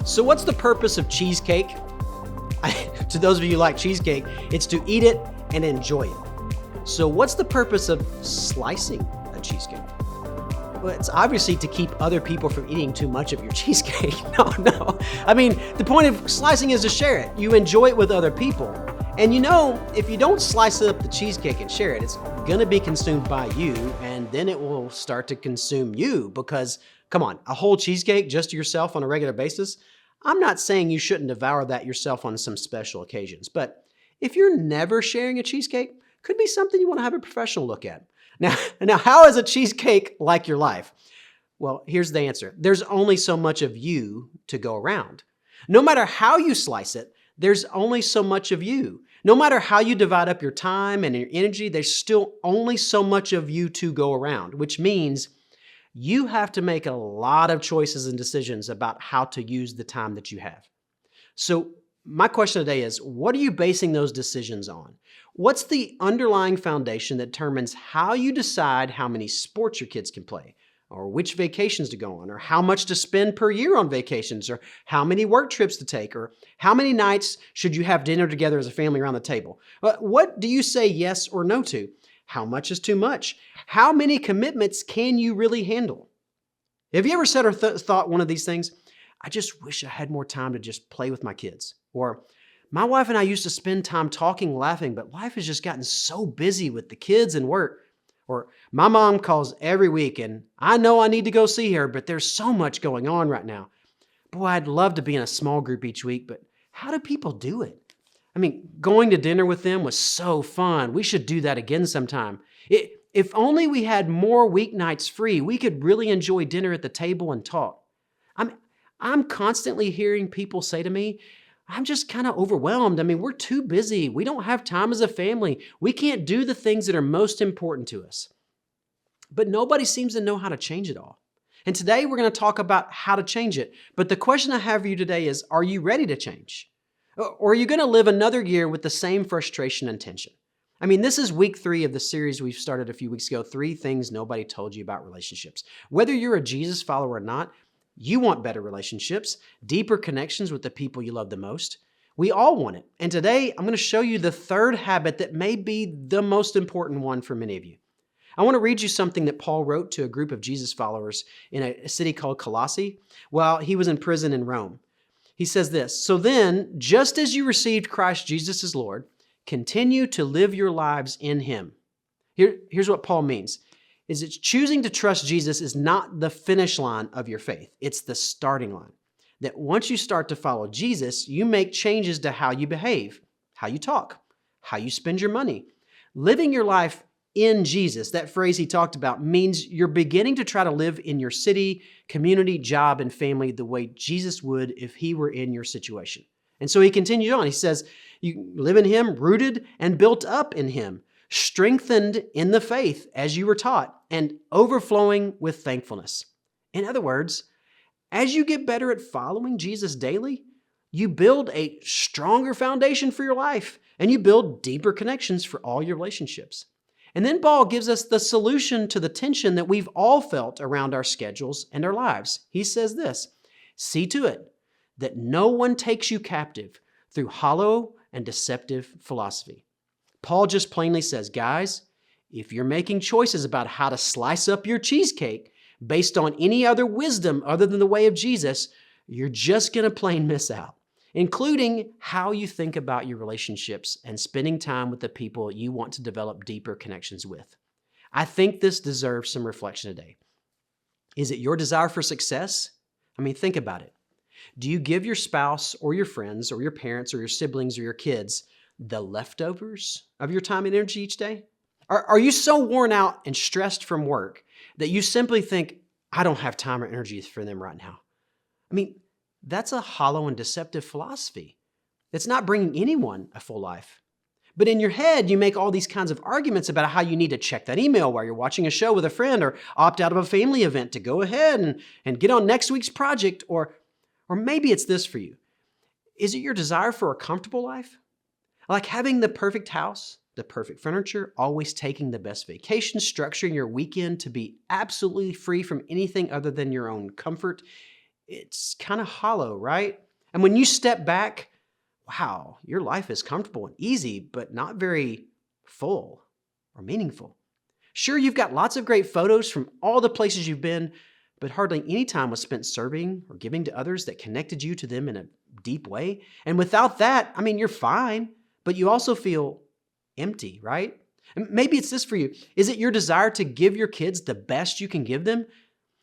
So what's the purpose of cheesecake? To those of you who like cheesecake, it's to eat it and enjoy it. So what's the purpose of slicing a cheesecake? Well, it's obviously to keep other people from eating too much of your cheesecake. No. I mean, the point of slicing is to share it. You enjoy it with other people. And you know, if you don't slice up the cheesecake and share it, it's gonna be consumed by you, and then it will start to consume you because, come on, a whole cheesecake just to yourself on a regular basis? I'm not saying you shouldn't devour that yourself on some special occasions, but if you're never sharing a cheesecake, could be something you want to have a professional look at. Now, how is a cheesecake like your life? Well, here's the answer. There's only so much of you to go around. No matter how you slice it, there's only so much of you. No matter how you divide up your time and your energy, there's still only so much of you to go around, which means you have to make a lot of choices and decisions about how to use the time that you have. So my question today is, what are you basing those decisions on? What's the underlying foundation that determines how you decide how many sports your kids can play, or which vacations to go on, or how much to spend per year on vacations, or how many work trips to take, or how many nights should you have dinner together as a family around the table? What do you say yes or no to? How much is too much? How many commitments can you really handle? Have you ever said or thought one of these things? I just wish I had more time to just play with my kids. Or my wife and I used to spend time talking, laughing, but life has just gotten so busy with the kids and work. Or my mom calls every week and I know I need to go see her, but there's so much going on right now. Boy, I'd love to be in a small group each week, but how do people do it? I mean, going to dinner with them was so fun. We should do that again sometime. If only we had more weeknights free, we could really enjoy dinner at the table and talk. I'm constantly hearing people say to me, I'm just kind of overwhelmed. I mean, we're too busy. We don't have time as a family. We can't do the things that are most important to us. But nobody seems to know how to change it all. And today we're going to talk about how to change it. But the question I have for you today is, are you ready to change? Or are you going to live another year with the same frustration and tension? I mean, this is week 3 of the series we've started a few weeks ago, 3 things nobody told you about relationships. Whether you're a Jesus follower or not, you want better relationships, deeper connections with the people you love the most. We all want it. And today I'm going to show you the third habit that may be the most important one for many of you. I want to read you something that Paul wrote to a group of Jesus followers in a city called Colossae while he was in prison in Rome. He says this, "So then, just as you received Christ Jesus as Lord, continue to live your lives in Him." Here's what Paul means. It's choosing to trust Jesus is not the finish line of your faith. It's the starting line. That once you start to follow Jesus, you make changes to how you behave, how you talk, how you spend your money. Living your life in Jesus, that phrase he talked about, means you're beginning to try to live in your city, community, job, and family the way Jesus would if he were in your situation. And so he continued on. He says, you live in him, rooted and built up in him, strengthened in the faith as you were taught, and overflowing with thankfulness. In other words, as you get better at following Jesus daily, you build a stronger foundation for your life, and you build deeper connections for all your relationships. And then Paul gives us the solution to the tension that we've all felt around our schedules and our lives. He says this, "See to it that no one takes you captive through hollow and deceptive philosophy." Paul just plainly says, guys, if you're making choices about how to slice up your cheesecake based on any other wisdom other than the way of Jesus, you're just going to plain miss out, including how you think about your relationships and spending time with the people you want to develop deeper connections with. I think this deserves some reflection today. Is it your desire for success? I mean, think about it. Do you give your spouse or your friends or your parents or your siblings or your kids the leftovers of your time and energy each day? Are you so worn out and stressed from work that you simply think, I don't have time or energy for them right now? I mean, that's a hollow and deceptive philosophy. It's not bringing anyone a full life. But in your head, you make all these kinds of arguments about how you need to check that email while you're watching a show with a friend, or opt out of a family event to go ahead and get on next week's project. Or maybe it's this for you. Is it your desire for a comfortable life? Like having the perfect house, the perfect furniture, always taking the best vacation, structuring your weekend to be absolutely free from anything other than your own comfort. it's kind of hollow, right? And when you step back, wow, your life is comfortable and easy, but not very full or meaningful. Sure, you've got lots of great photos from all the places you've been, but hardly any time was spent serving or giving to others that connected you to them in a deep way. And without that, you're fine, but you also feel empty, right? And maybe it's this for you. Is it your desire to give your kids the best you can give them?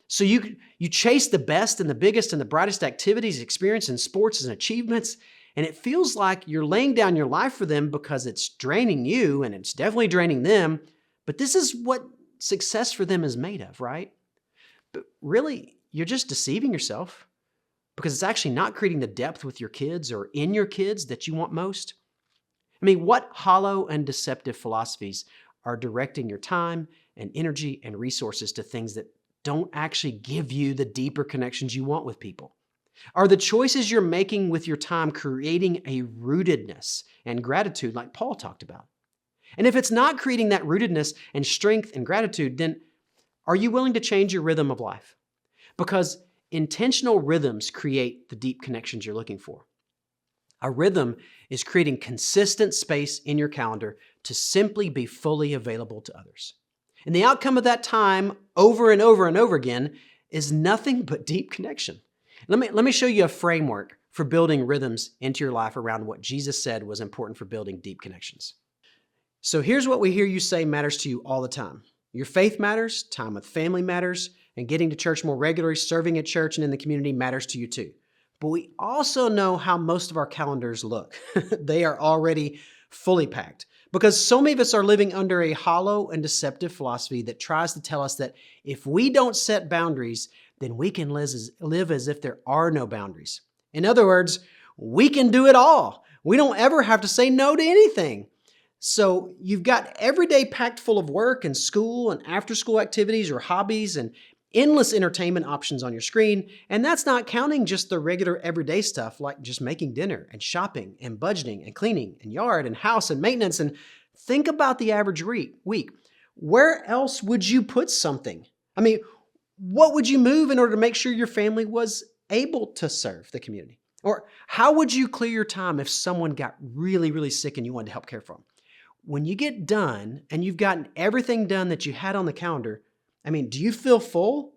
So you chase the best and the biggest and the brightest activities, experience, and sports and achievements, and it feels like you're laying down your life for them because it's draining you and it's definitely draining them. But this is what success for them is made of, right? But really, you're just deceiving yourself because it's actually not creating the depth with your kids or in your kids that you want most. What hollow and deceptive philosophies are directing your time and energy and resources to things that don't actually give you the deeper connections you want with people? Are the choices you're making with your time creating a rootedness and gratitude like Paul talked about? And if it's not creating that rootedness and strength and gratitude, then are you willing to change your rhythm of life? Because intentional rhythms create the deep connections you're looking for. A rhythm is creating consistent space in your calendar to simply be fully available to others. And the outcome of that time over and over and over again is nothing but deep connection. Let me show you a framework for building rhythms into your life around what Jesus said was important for building deep connections. So here's what we hear you say matters to you all the time. Your faith matters, time with family matters, and getting to church more regularly, serving at church and in the community matters to you too. But we also know how most of our calendars look. They are already fully packed because so many of us are living under a hollow and deceptive philosophy that tries to tell us that if we don't set boundaries, then we can live as if there are no boundaries. In other words, we can do it all. We don't ever have to say no to anything. So you've got every day packed full of work and school and after-school activities or hobbies and endless entertainment options on your screen. And that's not counting just the regular everyday stuff like just making dinner and shopping and budgeting and cleaning and yard and house and maintenance. And think about the average week. Where else would you put something? What would you move in order to make sure your family was able to serve the community? Or how would you clear your time if someone got really, really sick and you wanted to help care for them? When you get done and you've gotten everything done that you had on the calendar, do you feel full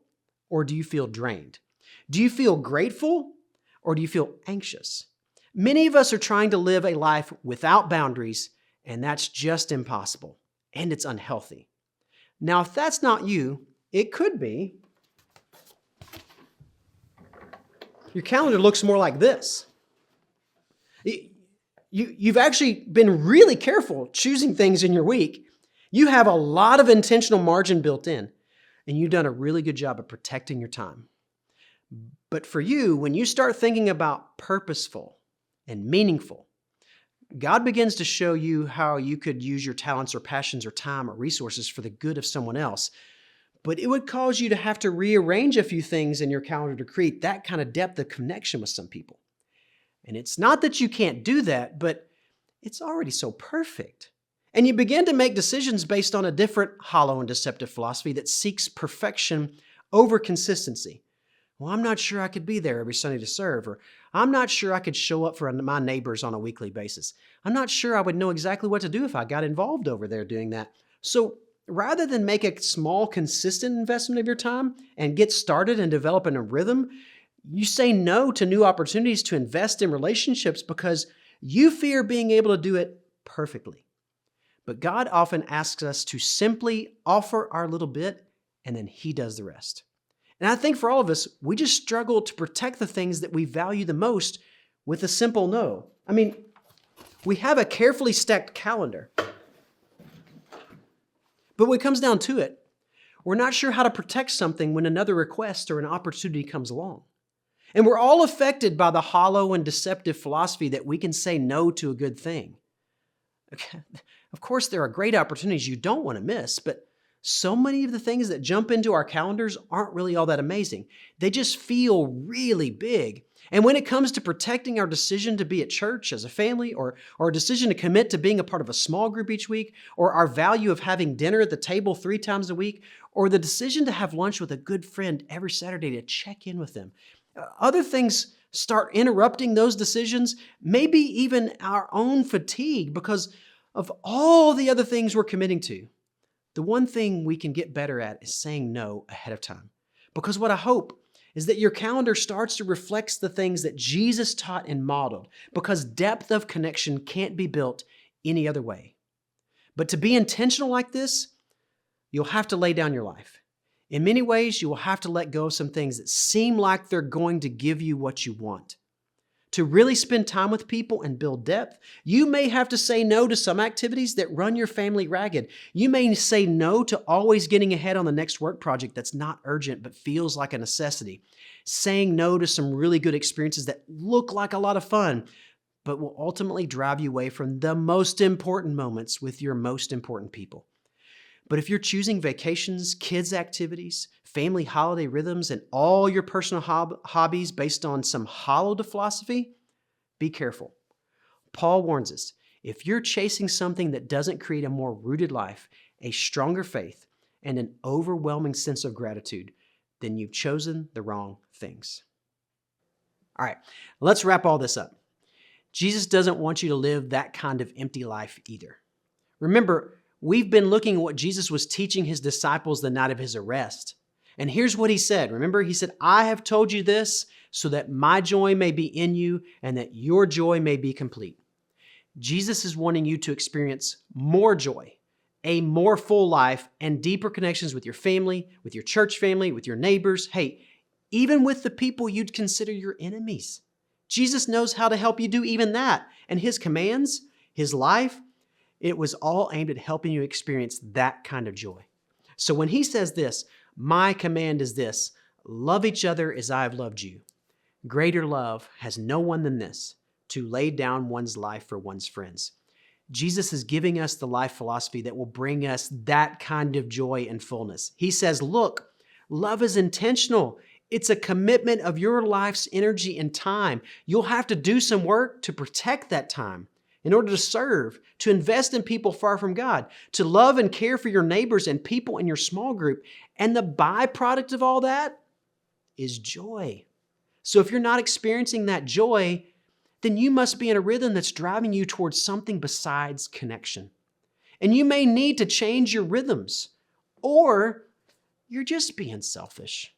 or do you feel drained? Do you feel grateful or do you feel anxious? Many of us are trying to live a life without boundaries, and that's just impossible, and it's unhealthy. Now, if that's not you, it could be. Your calendar looks more like this. You've actually been really careful choosing things in your week. You have a lot of intentional margin built in, and you've done a really good job of protecting your time. But for you, when you start thinking about purposeful and meaningful, God begins to show you how you could use your talents or passions or time or resources for the good of someone else. But it would cause you to have to rearrange a few things in your calendar to create that kind of depth of connection with some people. And it's not that you can't do that, but it's already so perfect. And you begin to make decisions based on a different hollow and deceptive philosophy that seeks perfection over consistency. Well, I'm not sure I could be there every Sunday to serve, or I'm not sure I could show up for my neighbors on a weekly basis. I'm not sure I would know exactly what to do if I got involved over there doing that. So rather than make a small, consistent investment of your time and get started and develop in a rhythm, you say no to new opportunities to invest in relationships because you fear being able to do it perfectly. But God often asks us to simply offer our little bit, and then He does the rest. And I think for all of us, we just struggle to protect the things that we value the most with a simple no. We have a carefully stacked calendar. But when it comes down to it, we're not sure how to protect something when another request or an opportunity comes along. And we're all affected by the hollow and deceptive philosophy that we can say no to a good thing. Okay. Of course, there are great opportunities you don't want to miss, but so many of the things that jump into our calendars aren't really all that amazing. They just feel really big. And when it comes to protecting our decision to be at church as a family, or a decision to commit to being a part of a small group each week, or our value of having dinner at the table 3 times a week, or the decision to have lunch with a good friend every Saturday to check in with them, Other things start interrupting those decisions, maybe even our own fatigue because of all the other things we're committing to. The one thing we can get better at is saying no ahead of time. Because what I hope is that your calendar starts to reflect the things that Jesus taught and modeled, because depth of connection can't be built any other way. But to be intentional like this, you'll have to lay down your life. In many ways, you will have to let go of some things that seem like they're going to give you what you want. To really spend time with people and build depth, you may have to say no to some activities that run your family ragged. You may say no to always getting ahead on the next work project that's not urgent but feels like a necessity. Saying no to some really good experiences that look like a lot of fun but will ultimately drive you away from the most important moments with your most important people. But if you're choosing vacations, kids' activities, family holiday rhythms, and all your personal hobbies based on some hollow philosophy, be careful. Paul warns us, if you're chasing something that doesn't create a more rooted life, a stronger faith, and an overwhelming sense of gratitude, then you've chosen the wrong things. All right, let's wrap all this up. Jesus doesn't want you to live that kind of empty life either. Remember, we've been looking at what Jesus was teaching his disciples the night of his arrest. And here's what he said. Remember, he said, I have told you this so that my joy may be in you and that your joy may be complete. Jesus is wanting you to experience more joy, a more full life, and deeper connections with your family, with your church family, with your neighbors. Hey, even with the people you'd consider your enemies. Jesus knows how to help you do even that. And his commands, his life, it was all aimed at helping you experience that kind of joy. So when he says this, my command is this, love each other as I have loved you. Greater love has no one than this, to lay down one's life for one's friends. Jesus is giving us the life philosophy that will bring us that kind of joy and fullness. He says, look, love is intentional. It's a commitment of your life's energy and time. You'll have to do some work to protect that time in order to serve, to invest in people far from God, to love and care for your neighbors and people in your small group. And the byproduct of all that is joy. So if you're not experiencing that joy, then you must be in a rhythm that's driving you towards something besides connection. And you may need to change your rhythms, or you're just being selfish.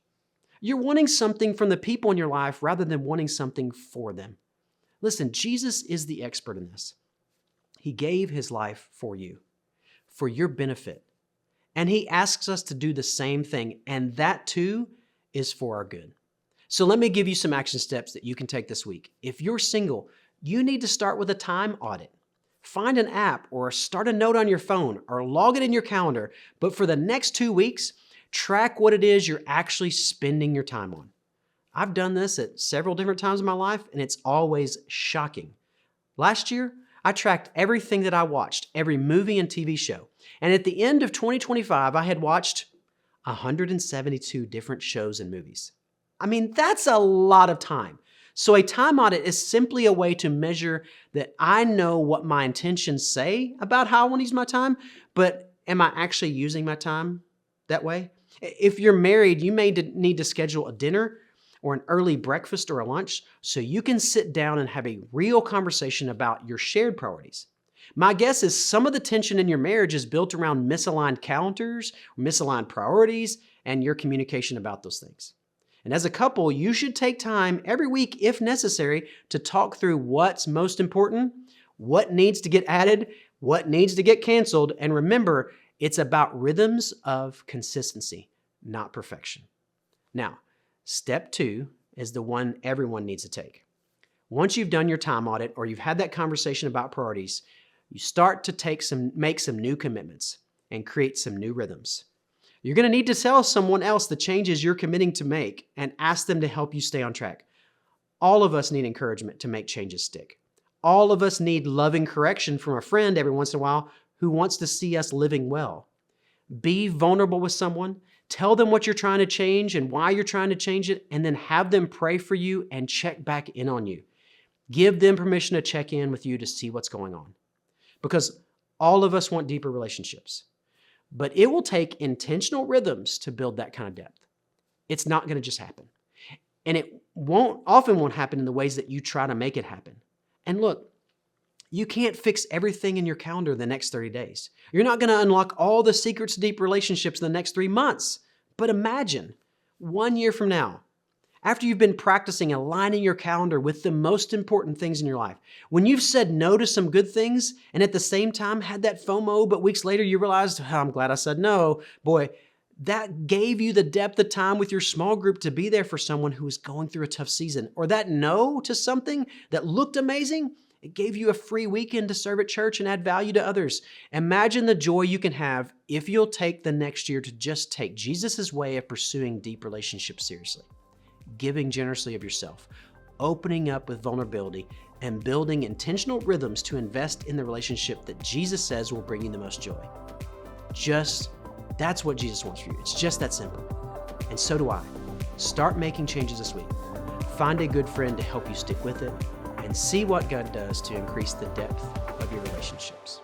You're wanting something from the people in your life rather than wanting something for them. Listen, Jesus is the expert in this. He gave his life for you, for your benefit. And he asks us to do the same thing, and that too is for our good. So let me give you some action steps that you can take this week. If you're single, you need to start with a time audit. Find an app or start a note on your phone or log it in your calendar. But for the next 2 weeks, track what it is you're actually spending your time on. I've done this at several different times in my life, and it's always shocking. Last year, I tracked everything that I watched, every movie and TV show. And at the end of 2025, I had watched 172 different shows and movies. I mean, that's a lot of time. So a time audit is simply a way to measure that I know what my intentions say about how I want to use my time, but am I actually using my time that way? If you're married, you may need to schedule a dinner or an early breakfast or a lunch so you can sit down and have a real conversation about your shared priorities. My guess is some of the tension in your marriage is built around misaligned calendars, misaligned priorities, and your communication about those things. And as a couple, you should take time every week, if necessary, to talk through what's most important, what needs to get added, what needs to get canceled. And remember, it's about rhythms of consistency, not perfection. Now, step 2 is the one everyone needs to take. Once you've done your time audit or you've had that conversation about priorities, you start to make some new commitments and create some new rhythms. You're going to need to tell someone else the changes you're committing to make and ask them to help you stay on track. All of us need encouragement to make changes stick. All of us need loving correction from a friend every once in a while who wants to see us living well. Be vulnerable with someone. Tell them what you're trying to change and why you're trying to change it, and then have them pray for you and check back in on you. Give them permission to check in with you to see what's going on. Because all of us want deeper relationships. But it will take intentional rhythms to build that kind of depth. It's not going to just happen. And it often won't happen in the ways that you try to make it happen. And look, you can't fix everything in your calendar the next 30 days. You're not going to unlock all the secrets to deep relationships in the next 3 months. But imagine 1 year from now, after you've been practicing aligning your calendar with the most important things in your life, when you've said no to some good things and at the same time had that FOMO, but weeks later you realized, oh, I'm glad I said no. Boy, that gave you the depth of time with your small group to be there for someone who is going through a tough season. Or that no to something that looked amazing, it gave you a free weekend to serve at church and add value to others. Imagine the joy you can have if you'll take the next year to just take Jesus' way of pursuing deep relationships seriously, giving generously of yourself, opening up with vulnerability, and building intentional rhythms to invest in the relationship that Jesus says will bring you the most joy. That's what Jesus wants for you. It's just that simple. And so do I. Start making changes this week. Find a good friend to help you stick with it, and see what God does to increase the depth of your relationships.